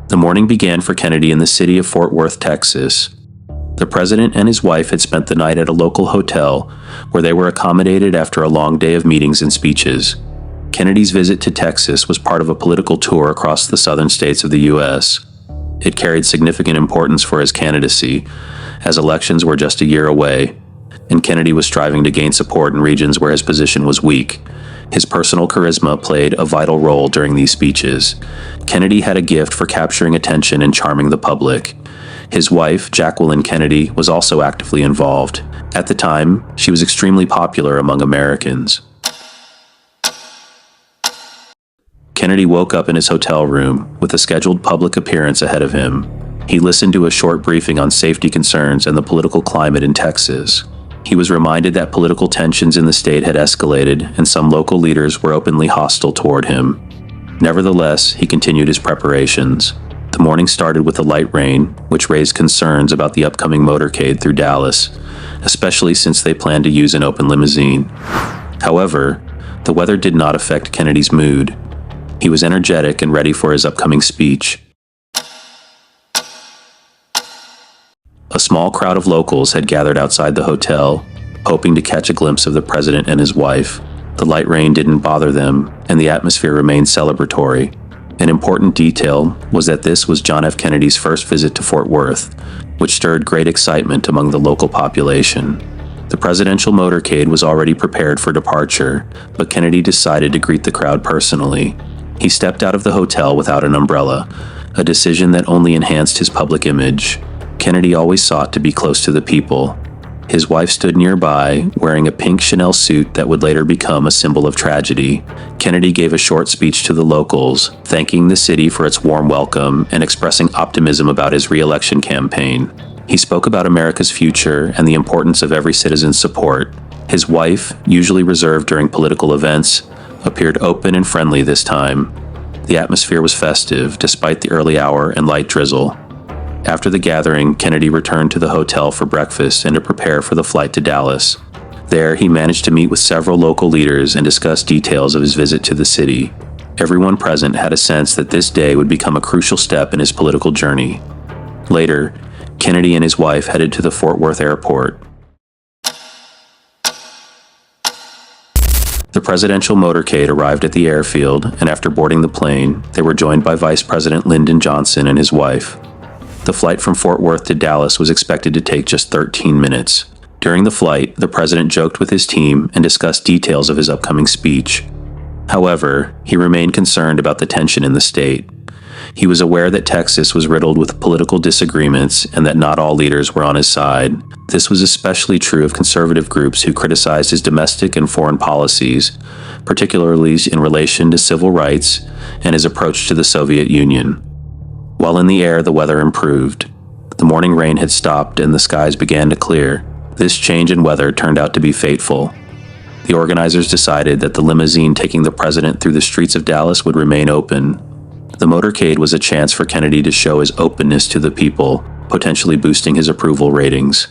The morning began for Kennedy in the city of Fort Worth, Texas. The president and his wife had spent the night at a local hotel where they were accommodated after a long day of meetings and speeches. Kennedy's visit to Texas was part of a political tour across the southern states of the U.S. It carried significant importance for his candidacy, as elections were just a year away, and Kennedy was striving to gain support in regions where his position was weak. His personal charisma played a vital role during these speeches. Kennedy had a gift for capturing attention and charming the public. His wife, Jacqueline Kennedy, was also actively involved. At the time, she was extremely popular among Americans. Kennedy woke up in his hotel room with a scheduled public appearance ahead of him. He listened to a short briefing on safety concerns and the political climate in Texas. He was reminded that political tensions in the state had escalated and some local leaders were openly hostile toward him. Nevertheless, he continued his preparations. The morning started with a light rain, which raised concerns about the upcoming motorcade through Dallas, especially since they planned to use an open limousine. However, the weather did not affect Kennedy's mood. He was energetic and ready for his upcoming speech. A small crowd of locals had gathered outside the hotel, hoping to catch a glimpse of the president and his wife. The light rain didn't bother them, and the atmosphere remained celebratory. An important detail was that this was John F. Kennedy's first visit to Fort Worth, which stirred great excitement among the local population. The presidential motorcade was already prepared for departure, but Kennedy decided to greet the crowd personally. He stepped out of the hotel without an umbrella, a decision that only enhanced his public image. Kennedy always sought to be close to the people. His wife stood nearby, wearing a pink Chanel suit that would later become a symbol of tragedy. Kennedy gave a short speech to the locals, thanking the city for its warm welcome and expressing optimism about his re-election campaign. He spoke about America's future and the importance of every citizen's support. His wife, usually reserved during political events, appeared open and friendly this time. The atmosphere was festive, despite the early hour and light drizzle. After the gathering, Kennedy returned to the hotel for breakfast and to prepare for the flight to Dallas. There, he managed to meet with several local leaders and discuss details of his visit to the city. Everyone present had a sense that this day would become a crucial step in his political journey. Later, Kennedy and his wife headed to the Fort Worth airport. The presidential motorcade arrived at the airfield, and after boarding the plane, they were joined by Vice President Lyndon Johnson and his wife. The flight from Fort Worth to Dallas was expected to take just 13 minutes. During the flight, the president joked with his team and discussed details of his upcoming speech. However, he remained concerned about the tension in the state. He was aware that Texas was riddled with political disagreements and that not all leaders were on his side. This was especially true of conservative groups who criticized his domestic and foreign policies, particularly in relation to civil rights and his approach to the Soviet Union. While in the air, the weather improved. The morning rain had stopped and the skies began to clear. This change in weather turned out to be fateful. The organizers decided that the limousine taking the president through the streets of Dallas would remain open. The motorcade was a chance for Kennedy to show his openness to the people, potentially boosting his approval ratings.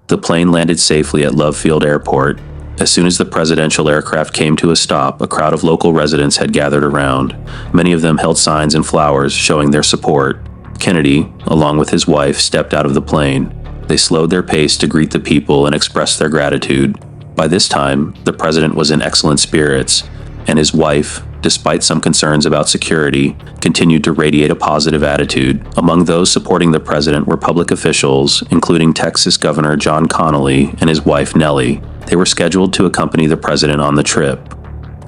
The plane landed safely at Love Field Airport. As soon as the presidential aircraft came to a stop, a crowd of local residents had gathered around. Many of them held signs and flowers showing their support. Kennedy, along with his wife, stepped out of the plane. They slowed their pace to greet the people and express their gratitude. By this time, the president was in excellent spirits, and his wife, despite some concerns about security, continued to radiate a positive attitude. Among those supporting the president were public officials, including Texas Governor John Connally and his wife Nellie. They were scheduled to accompany the president on the trip.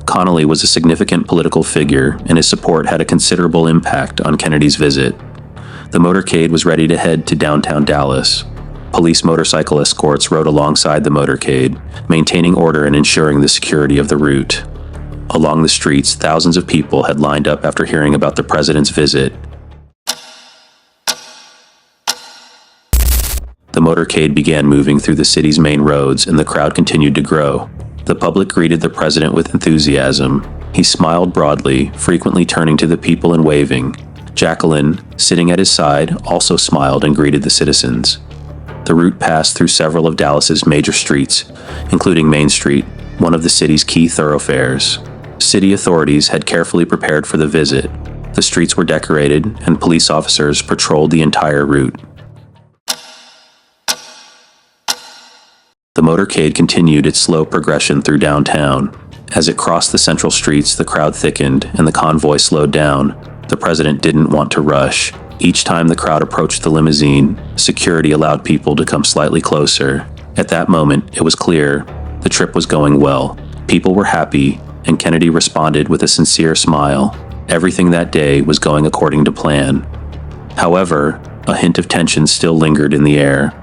Connally was a significant political figure, and his support had a considerable impact on Kennedy's visit. The motorcade was ready to head to downtown Dallas. Police motorcycle escorts rode alongside the motorcade, maintaining order and ensuring the security of the route. Along the streets, thousands of people had lined up after hearing about the president's visit. The motorcade began moving through the city's main roads, and the crowd continued to grow. The public greeted the president with enthusiasm. He smiled broadly, frequently turning to the people and waving. Jacqueline, sitting at his side, also smiled and greeted the citizens. The route passed through several of Dallas's major streets, including Main Street, one of the city's key thoroughfares. City authorities had carefully prepared for the visit. The streets were decorated, and police officers patrolled the entire route. The motorcade continued its slow progression through downtown. As it crossed the central streets, the crowd thickened, and the convoy slowed down. The president didn't want to rush. Each time the crowd approached the limousine, security allowed people to come slightly closer. At that moment, it was clear the trip was going well. People were happy, and Kennedy responded with a sincere smile. Everything that day was going according to plan. However, a hint of tension still lingered in the air.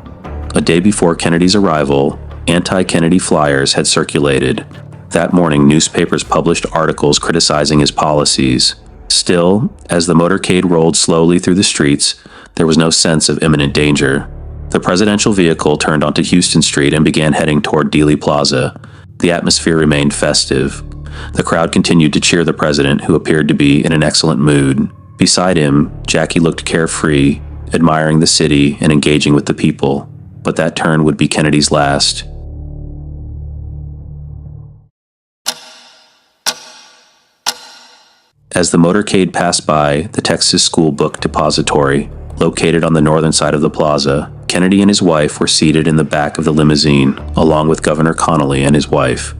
A day before Kennedy's arrival, anti-Kennedy flyers had circulated. That morning, newspapers published articles criticizing his policies. Still, as the motorcade rolled slowly through the streets, there was no sense of imminent danger. The presidential vehicle turned onto Houston Street and began heading toward Dealey Plaza. The atmosphere remained festive. The crowd continued to cheer the president, who appeared to be in an excellent mood. Beside him, Jackie looked carefree, admiring the city and engaging with the people. But that turn would be Kennedy's last. As the motorcade passed by the Texas School Book Depository, located on the northern side of the plaza, Kennedy and his wife were seated in the back of the limousine, along with Governor Connally and his wife.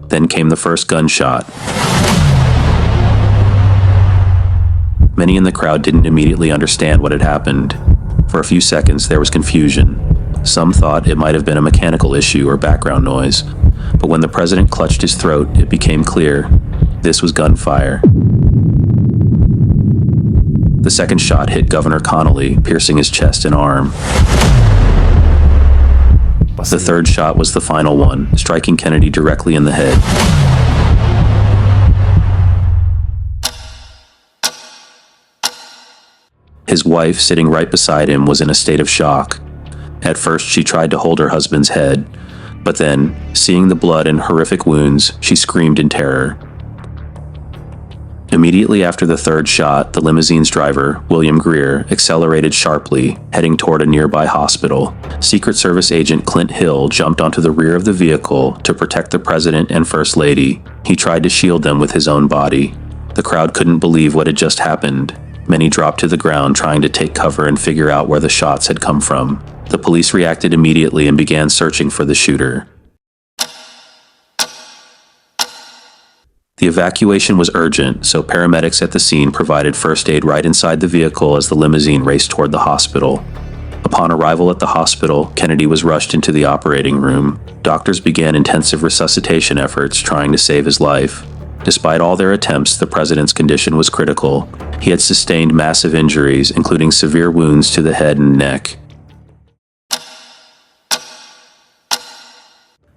Then came the first gunshot. Many in the crowd didn't immediately understand what had happened. For a few seconds, there was confusion. Some thought it might have been a mechanical issue or background noise, but when the president clutched his throat, it became clear this was gunfire. The second shot hit Governor Connally, piercing his chest and arm. The third shot was the final one, striking Kennedy directly in the head. His wife, sitting right beside him, was in a state of shock. At first, she tried to hold her husband's head, but then, seeing the blood and horrific wounds, she screamed in terror. Immediately after the third shot, the limousine's driver, William Greer, accelerated sharply, heading toward a nearby hospital. Secret Service agent Clint Hill jumped onto the rear of the vehicle to protect the president and First Lady. He tried to shield them with his own body. The crowd couldn't believe what had just happened. Many dropped to the ground trying to take cover and figure out where the shots had come from. The police reacted immediately and began searching for the shooter. The evacuation was urgent, so paramedics at the scene provided first aid right inside the vehicle as the limousine raced toward the hospital. Upon arrival at the hospital, Kennedy was rushed into the operating room. Doctors began intensive resuscitation efforts trying to save his life. Despite all their attempts, the president's condition was critical. He had sustained massive injuries, including severe wounds to the head and neck.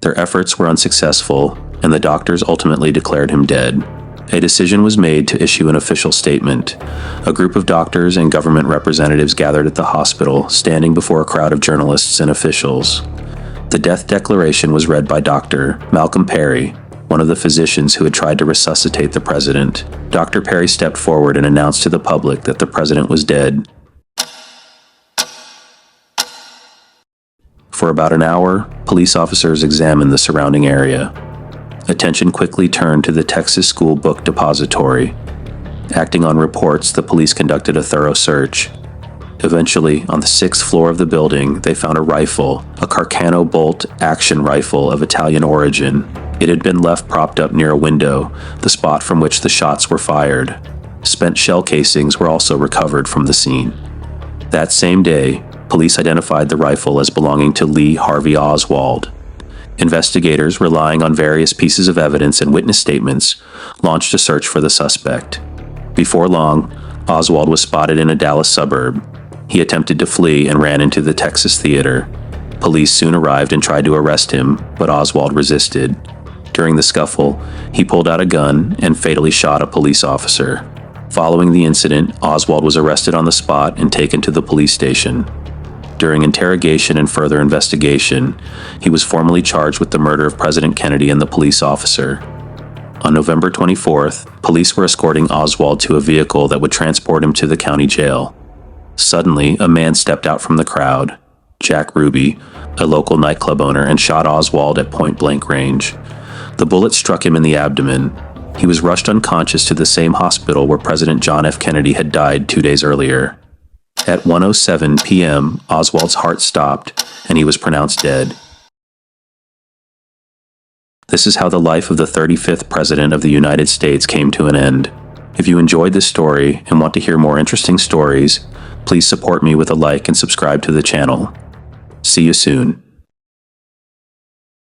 Their efforts were unsuccessful, and the doctors ultimately declared him dead. A decision was made to issue an official statement. A group of doctors and government representatives gathered at the hospital, standing before a crowd of journalists and officials. The death declaration was read by Dr. Malcolm Perry, one of the physicians who had tried to resuscitate the president. Dr. Perry stepped forward and announced to the public that the president was dead. For about an hour, police officers examined the surrounding area. Attention quickly turned to the Texas School Book Depository. Acting on reports, the police conducted a thorough search. Eventually, on the 6th floor of the building, they found a rifle, a Carcano Bolt action rifle of Italian origin. It had been left propped up near a window, the spot from which the shots were fired. Spent shell casings were also recovered from the scene. That same day, police identified the rifle as belonging to Lee Harvey Oswald. Investigators, relying on various pieces of evidence and witness statements, launched a search for the suspect. Before long, Oswald was spotted in a Dallas suburb. He attempted to flee and ran into the Texas Theater. Police soon arrived and tried to arrest him, but Oswald resisted. During the scuffle, he pulled out a gun and fatally shot a police officer. Following the incident, Oswald was arrested on the spot and taken to the police station. During interrogation and further investigation, he was formally charged with the murder of President Kennedy and the police officer. On November 24th, police were escorting Oswald to a vehicle that would transport him to the county jail. Suddenly, a man stepped out from the crowd, Jack Ruby, a local nightclub owner, and shot Oswald at point-blank range. The bullet struck him in the abdomen. He was rushed unconscious to the same hospital where President John F. Kennedy had died 2 days earlier. At 1:07 p.m., Oswald's heart stopped, and he was pronounced dead. This is how the life of the 35th President of the United States came to an end. If you enjoyed this story and want to hear more interesting stories, please support me with a like and subscribe to the channel. See you soon.